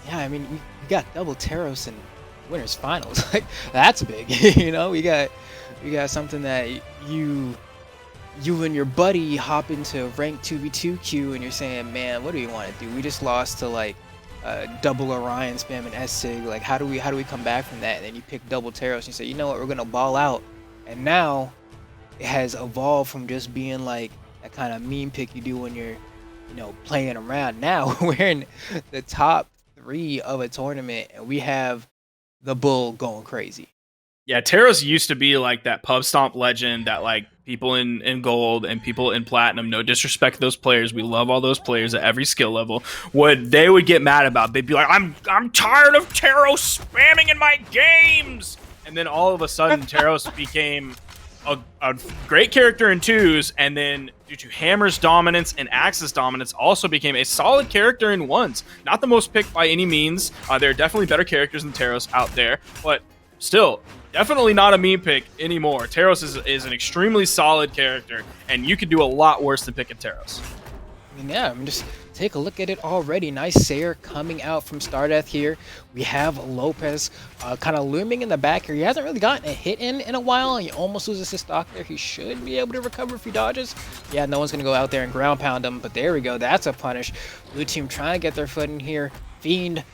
Yeah, I mean, we got double Taros in winners finals. Like that's big. You know, we got something that you and your buddy hop into rank 2v2 queue and you're saying, man, what do we want to do? We just lost to like double Orion spam and S-Sig. Like how do we come back from that? And then you pick double Taros and you say, you know what, we're gonna ball out. And now it has evolved from just being like that kind of meme pick you do when you're, playing around. Now we're in the top three of a tournament and we have the bull going crazy. Yeah, Taros used to be like that pub stomp legend that like people in gold and people in platinum, no disrespect to those players, we love all those players at every skill level, would get mad about. They'd be like, I'm tired of Taros spamming in my games. And then all of a sudden Taros became a great character in twos, and then due to Hammer's dominance and Axe's dominance also became a solid character in ones. Not the most picked by any means. There are definitely better characters than Taros out there, but still, definitely not a meme pick anymore. Taros is an extremely solid character, and you could do a lot worse than picking Taros. I mean, yeah, I mean, just take a look at it already. Nice Sayer coming out from Stardeath here. We have Lopes kind of looming in the back here. He hasn't really gotten a hit in a while. He almost loses his stock there. He should be able to recover if he dodges. Yeah, no one's going to go out there and ground pound him, but there we go. That's a punish. Blue team trying to get their foot in here. Fiend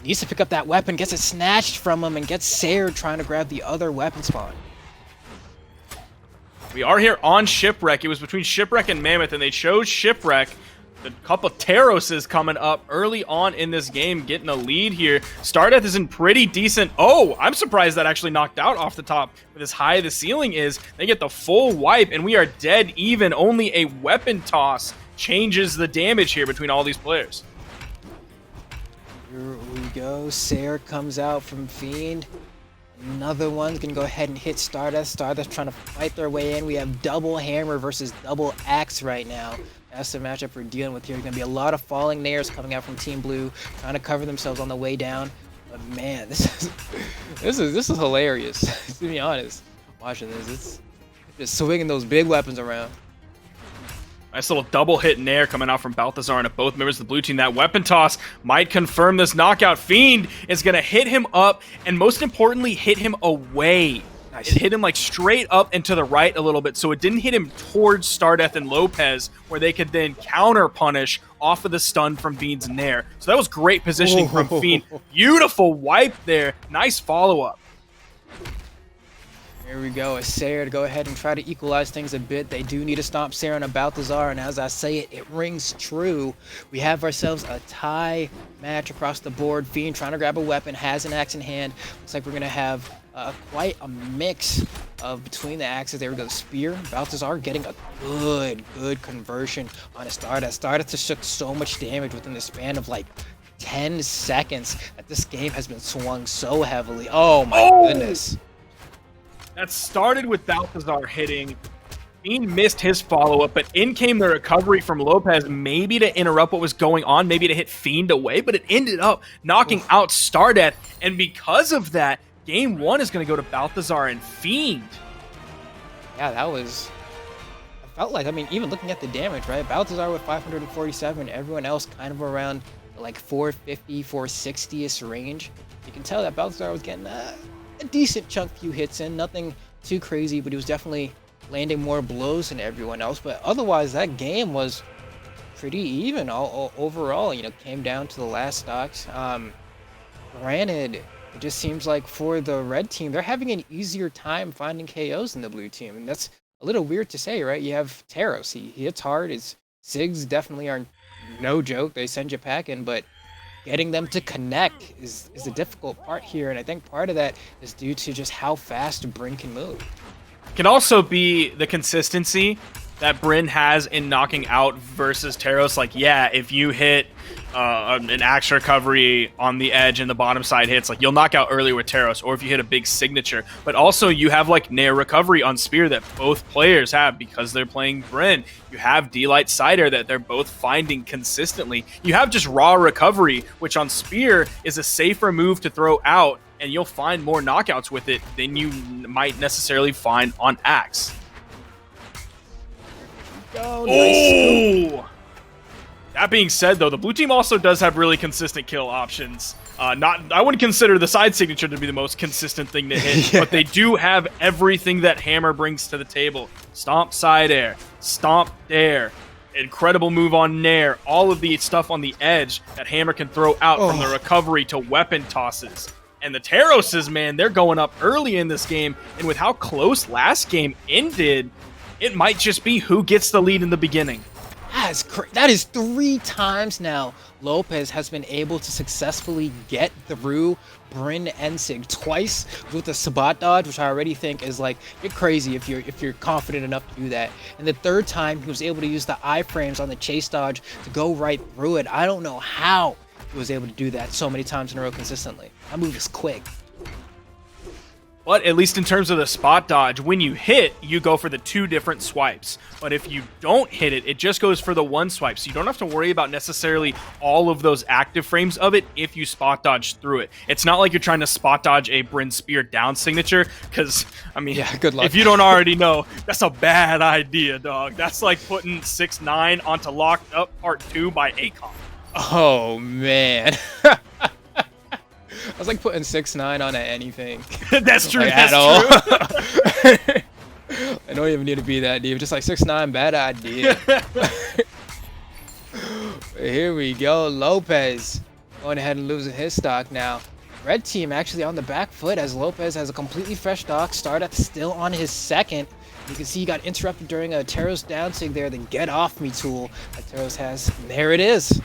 needs to pick up that weapon, gets it snatched from him, and gets Sayer trying to grab the other weapon spawn. We are here on Shipwreck. It was between Shipwreck and Mammoth, and they chose Shipwreck. The couple of Taroses coming up early on in this game, getting a lead here. Stardeath is in pretty decent. Oh, I'm surprised that actually knocked out off the top with as high the ceiling is. They get the full wipe, and we are dead even. Only a weapon toss changes the damage here between all these players. Here we go. Sayer comes out from Fiend. Another one's gonna go ahead and hit Stardeath. Stardeath trying to fight their way in. We have double Hammer versus double Axe right now. That's the matchup we're dealing with here. There's gonna be a lot of falling nairs coming out from Team Blue, trying to cover themselves on the way down. But man, this is hilarious. To be honest, watching this, it's just swinging those big weapons around. Nice little double hit nair coming out from Balthazar and both members of the blue team. That weapon toss might confirm this knockout. Fiend is going to hit him up and most importantly, hit him away. Nice. It hit him like straight up and to the right a little bit, so it didn't hit him towards Stardeath and Lopes, where they could then counter punish off of the stun from Fiend's nair. So that was great positioning from Fiend. Beautiful wipe there. Nice follow-up. Here we go, a Sayer to go ahead and try to equalize things a bit. They do need to stomp Sayer and a Balthazar, and as I say it, it rings true. We have ourselves a tie match across the board. Fiend trying to grab a weapon, has an axe in hand. Looks like we're going to have quite a mix of between the axes. There we go, the spear. Balthazar getting a good conversion on a Stardeath. Stardeath just took so much damage within the span of like 10 seconds that this game has been swung so heavily. Oh my goodness. That started with Balthazar hitting. Fiend missed his follow-up, but in came the recovery from Lopes, maybe to interrupt what was going on, maybe to hit Fiend away, but it ended up knocking out Stardeath, and because of that, game one is going to go to Balthazar and Fiend. Yeah, that was... I felt like, I mean, even looking at the damage, right? Balthazar with 547, everyone else kind of around like 450, 460-ish range. You can tell that Balthazar was getting a decent chunk few hits in, nothing too crazy, but he was definitely landing more blows than everyone else. But otherwise, that game was pretty even all overall. You know, came down to the last stocks. Granted, it just seems like for the red team, they're having an easier time finding KOs than the blue team, and that's a little weird to say, right? You have Taros, he hits hard. His Sigs definitely are no joke. They send you packing, but getting them to connect is the difficult part here, and I think part of that is due to just how fast Bryn can move. Can also be the consistency that Bryn has in knocking out versus Taros. Like, yeah, if you hit an axe recovery on the edge and the bottom side hits, like you'll knock out earlier with Taros, or if you hit a big signature. But also you have like nair recovery on Spear that both players have because they're playing Bryn. You have D-Light Cider that they're both finding consistently. You have just raw recovery, which on Spear is a safer move to throw out, and you'll find more knockouts with it than you might necessarily find on Axe. Oh, nice. That being said, though, the blue team also does have really consistent kill options. I wouldn't consider the side signature to be the most consistent thing to hit, but they do have everything that Hammer brings to the table. Stomp side air, stomp dare, incredible move on nair, all of the stuff on the edge that Hammer can throw out from the recovery to weapon tosses. And the Terroses, man, they're going up early in this game, and with how close last game ended, it might just be who gets the lead in the beginning. That is 3 times now Lopes has been able to successfully get through Bryn Ensig twice with a Sabat dodge, which I already think is like, you're crazy if you're confident enough to do that. And the 3rd time he was able to use the iframes on the chase dodge to go right through it. I don't know how he was able to do that so many times in a row consistently. That move is quick. But at least in terms of the spot dodge, when you hit, you go for the 2 different swipes. But if you don't hit it, it just goes for the 1 swipe. So you don't have to worry about necessarily all of those active frames of it if you spot dodge through it. It's not like you're trying to spot dodge a Bryn Spear down signature, because, I mean, yeah, good luck. If you don't already know, that's a bad idea, dog. That's like putting 6-9 onto Locked Up Part 2 by Akon. Oh, man. I was like putting 6-9 on anything. That's true. Like, that's true. I don't even need to be that deep. Just like 6-9, bad idea. Here we go. Lopes going ahead and losing his stock now. Red team actually on the back foot as Lopes has a completely fresh stock. Stardeath still on his 2nd. You can see he got interrupted during a Taros down sig there. The get off me tool that Taros has. And there it is.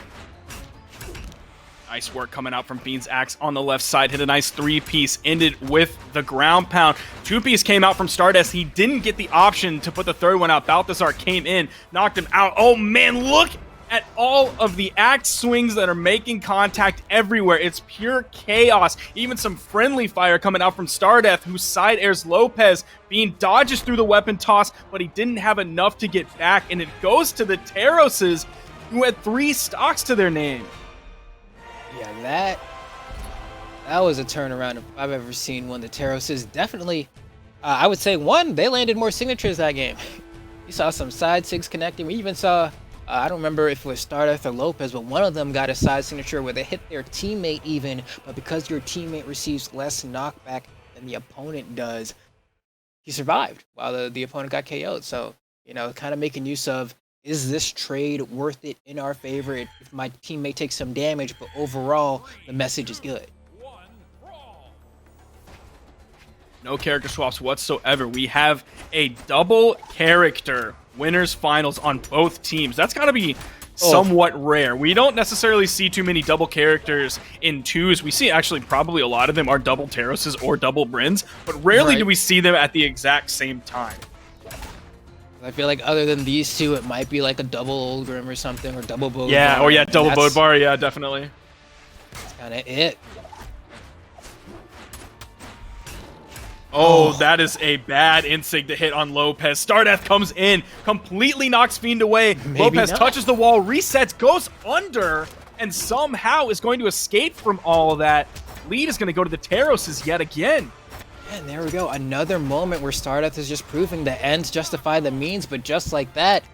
Nice work coming out from Fiend's axe on the left side. Hit a nice 3-piece. Ended with the ground pound. 2-piece came out from Stardeath. He didn't get the option to put the 3rd one out. Balthazar came in, knocked him out. Oh, man, look at all of the axe swings that are making contact everywhere. It's pure chaos. Even some friendly fire coming out from Stardeath, who side airs Lopes. Fiend dodges through the weapon toss, but he didn't have enough to get back. And it goes to the Terroses, who had 3 stocks to their name. Yeah, that was a turnaround if I've ever seen one. The Terroses definitely, I would say, they landed more signatures that game. You saw some side sigs connecting. We even saw, I don't remember if it was Stardeath or Lopes, but one of them got a side signature where they hit their teammate even, but because your teammate receives less knockback than the opponent does, he survived while the opponent got KO'd. So, you know, kind of making use of, is this trade worth it in our favor if my teammate takes some damage, but overall, the message is good? No character swaps whatsoever. We have a double character winners finals on both teams. That's got to be somewhat rare. We don't necessarily see too many double characters in 2s. We see actually probably a lot of them are double Terroses or double Bryns, but rarely do we see them at the exact same time. I feel like other than these 2, it might be like a double Ulgrim or something, or double Bodbar. Yeah, or double Bodbar, yeah, definitely. That's kind of it. Oh, that is a bad insig to hit on Lopes. Stardeath comes in, completely knocks Fiend away. Lopes touches the wall, resets, goes under, and somehow is going to escape from all of that. Lead is going to go to the Terroses yet again. And there we go. Another moment where Stardeath is just proving the ends justify the means, but just like that,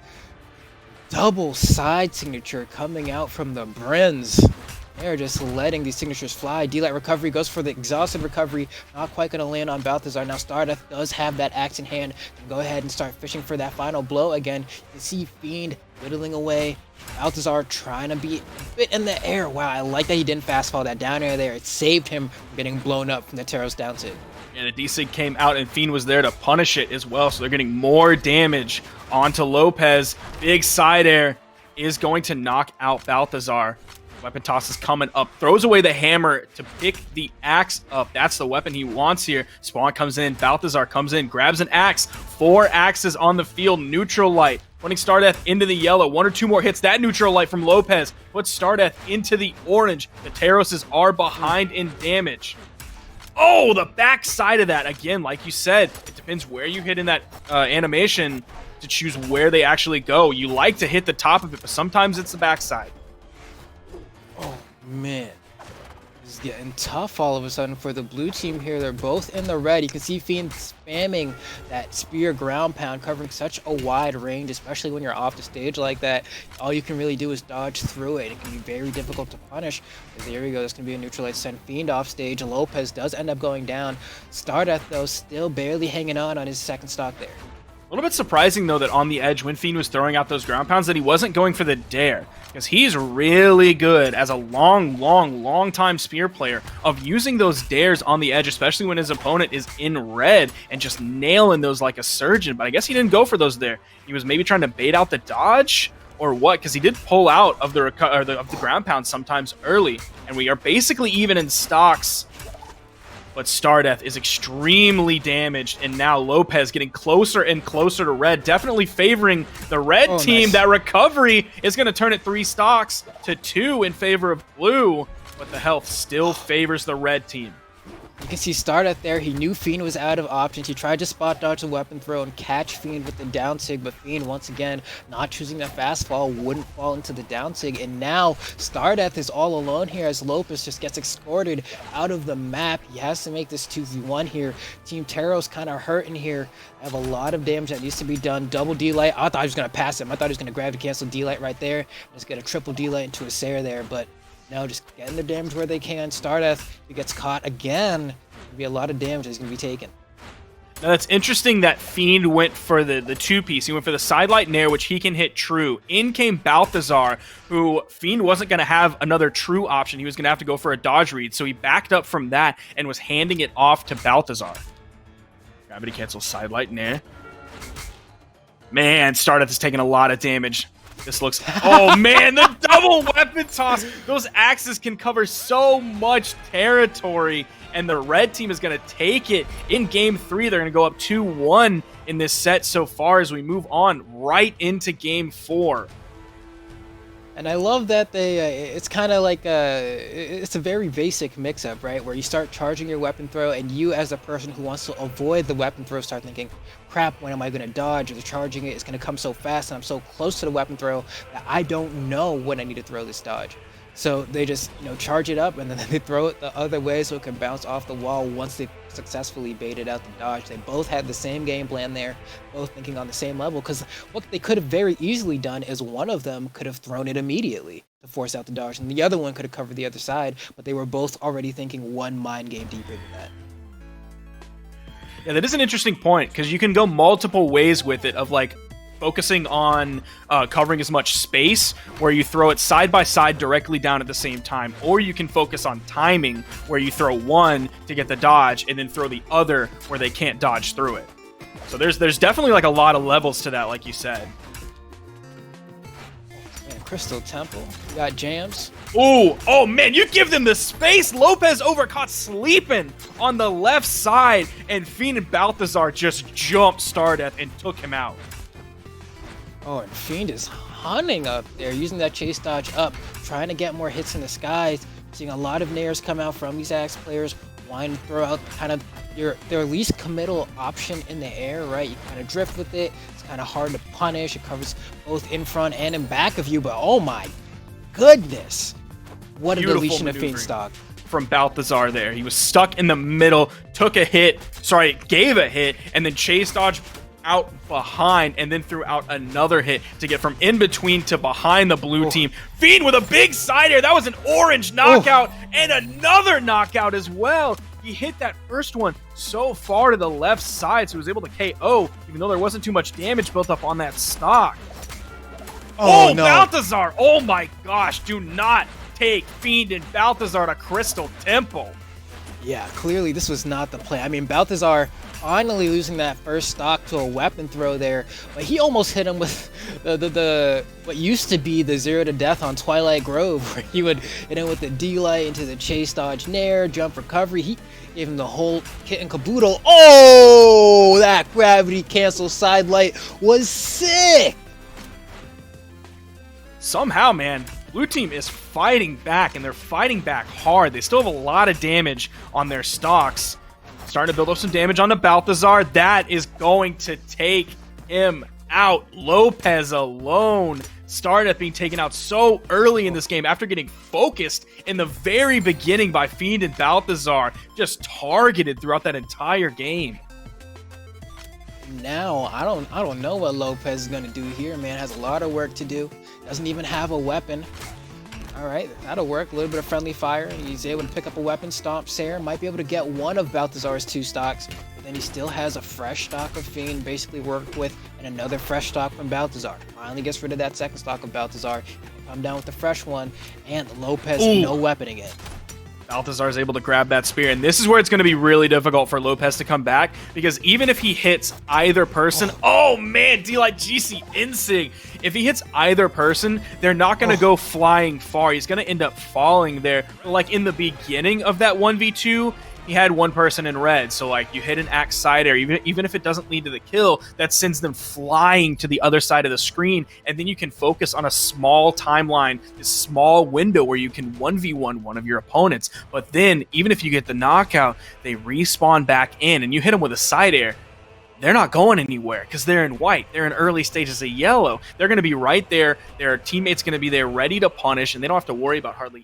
double side signature coming out from the Bryns. They're just letting these signatures fly. D-Light recovery goes for the exhausted recovery. Not quite going to land on Balthazar. Now Stardeath does have that axe in hand. Can go ahead and start fishing for that final blow again. You can see Fiend whittling away. Balthazar trying to be a bit in the air. Wow, I like that he didn't fast fall that down air there. It saved him from getting blown up from the Taros down sig. And a D-Sig came out and Fiend was there to punish it as well. So they're getting more damage onto Lopes. Big side air is going to knock out Balthazar. Weapon toss is coming up. Throws away the hammer to pick the axe up. That's the weapon he wants here. Spawn comes in. Balthazar comes in. Grabs an axe. 4 axes on the field. Neutral light. Putting Stardeath into the yellow. 1 or 2 more hits. That neutral light from Lopes puts Stardeath into the orange. The Terroses are behind in damage. Oh, the back side of that. Again, like you said, it depends where you hit in that animation to choose where they actually go. You like to hit the top of it, but sometimes it's the back side. Oh, man. It's getting tough all of a sudden for the blue team here. They're both in the red. You can see Fiend spamming that spear ground pound, covering such a wide range, especially when you're off the stage like that. All you can really do is dodge through it. It can be very difficult to punish. But there we go. That's going to be a neutralized send Fiend off stage. Lopes does end up going down. Stardeath, though, still barely hanging on his second stock there. A little bit surprising, though, that on the edge, when Fiend was throwing out those ground pounds, that he wasn't going for the dare. Because he's really good as a long time spear player of using those dares on the edge, especially when his opponent is in red and just nailing those like a surgeon. But I guess he didn't go for those there. He was maybe trying to bait out the dodge or what, because he did pull out of the ground pound sometimes early. And we are basically even in stocks. But Stardeath is extremely damaged, and now Lopes getting closer and closer to red, definitely favoring the red team. Nice. That recovery is going to turn it 3 stocks to 2 in favor of blue, but the health still favors the red team. You can see Stardeath there. He knew Fiend was out of options. He tried to spot dodge the weapon throw and catch Fiend with the down sig, but Fiend, once again, not choosing that fast fall, wouldn't fall into the down sig. And now Stardeath is all alone here as Lopes just gets escorted out of the map. He has to make this 2v1 here. Team Taro's kind of hurting here. I have a lot of damage that needs to be done. Double D-Light. I thought he was going to pass him. I thought he was going to grab to cancel D-Light right there. Just get a triple D-Light into a Sarah there, but no, just getting their damage where they can. Stardeath, he gets caught again. There'll be a lot of damage that's going to be taken. Now that's interesting that Fiend went for the 2-piece. He went for the sidelight nair, which he can hit true. In came Balthazar, who Fiend wasn't going to have another true option. He was going to have to go for a dodge read, so he backed up from that and was handing it off to Balthazar. Gravity cancels sidelight nair. Man, Stardeath is taking a lot of damage. This looks... Oh, man, the double weapon toss. Those axes can cover so much territory, and the red team is going to take it. In Game 3, they're going to go up 2-1 in this set so far as we move on right into Game 4. And I love that it's kind of like it's a very basic mix-up, right? Where you start charging your weapon throw, and you as a person who wants to avoid the weapon throw start thinking, crap, when am I going to dodge? Or the charging it's going to come so fast, and I'm so close to the weapon throw that I don't know when I need to throw this dodge. So they just, charge it up, and then they throw it the other way so it can bounce off the wall once they've successfully baited out the dodge. They both had the same game plan there, both thinking on the same level, because what they could have very easily done is one of them could have thrown it immediately to force out the dodge, and the other one could have covered the other side, but they were both already thinking one mind game deeper than that. Yeah, that is an interesting point, because you can go multiple ways with it of, like, focusing on covering as much space, where you throw it side by side directly down at the same time, or you can focus on timing, where you throw one to get the dodge and then throw the other where they can't dodge through it. So there's definitely like a lot of levels to that, like you said. Man, Crystal Temple, you got jams. Ooh, oh man, you give them the space. Lopes overcaught sleeping on the left side, and Fiend and Balthazar just jumped Stardeath and took him out. Oh, and Fiend is hunting up there, using that chase dodge up, trying to get more hits in the skies. Seeing a lot of nairs come out from these axe players, wanting to throw out kind of their least committal option in the air, right? You kind of drift with it. It's kind of hard to punish. It covers both in front and in back of you, but oh my goodness. What a deletion of Fiend stock. From Balthazar there. He was stuck in the middle, took a hit, gave a hit, and then chase dodge out behind, and then threw out another hit to get from in between to behind the blue team. Fiend with a big side air. That was an orange knockout and another knockout as well. He hit that first one so far to the left side, so he was able to KO, even though there wasn't too much damage built up on that stock. Oh, no. Balthazar! Oh my gosh, do not take Fiend and Balthazar to Crystal Temple. Yeah, clearly this was not the play. I mean, Balthazar finally losing that first stock to a weapon throw there, but he almost hit him with the what used to be the 0 to death on Twilight Grove, where he would hit him with the D-Light into the chase dodge nair, jump recovery. He gave him the whole kit and caboodle. Oh, that gravity cancel side light was sick! Somehow, man, blue team is fighting back, and they're fighting back hard. They still have a lot of damage on their stocks. Starting to build up some damage on the Balthazar. That is going to take him out. Lopes alone Stardeath being taken out so early in this game after getting focused in the very beginning by Fiend and Balthazar, just targeted throughout that entire game. Now, I don't know what Lopes is going to do here, man. Has a lot of work to do. Doesn't even have a weapon. All right, that'll work. A little bit of friendly fire. He's able to pick up a weapon. Stomp Sarah. Might be able to get one of Balthazar's 2 stocks. But then he still has a fresh stock of Fiend basically worked with and another fresh stock from Balthazar. Finally gets rid of that second stock of Balthazar. Come down with the fresh one. And Lopes, no weapon again. Balthazar is able to grab that spear, and this is where it's going to be really difficult for Lopes to come back, because even if he hits either person, oh man, D-Light GC Insig, if he hits either person, they're not going to go flying far. He's going to end up falling there. Like in the beginning of that 1v2, he had one person in red, so like you hit an axe side air, even if it doesn't lead to the kill, that sends them flying to the other side of the screen, and then you can focus on a small timeline, this small window where you can 1v1 one of your opponents. But then, even if you get the knockout, they respawn back in, and you hit them with a side air. They're not going anywhere because they're in white. They're in early stages of yellow. They're going to be right there. Their teammates going to be there ready to punish, and they don't have to worry about hardly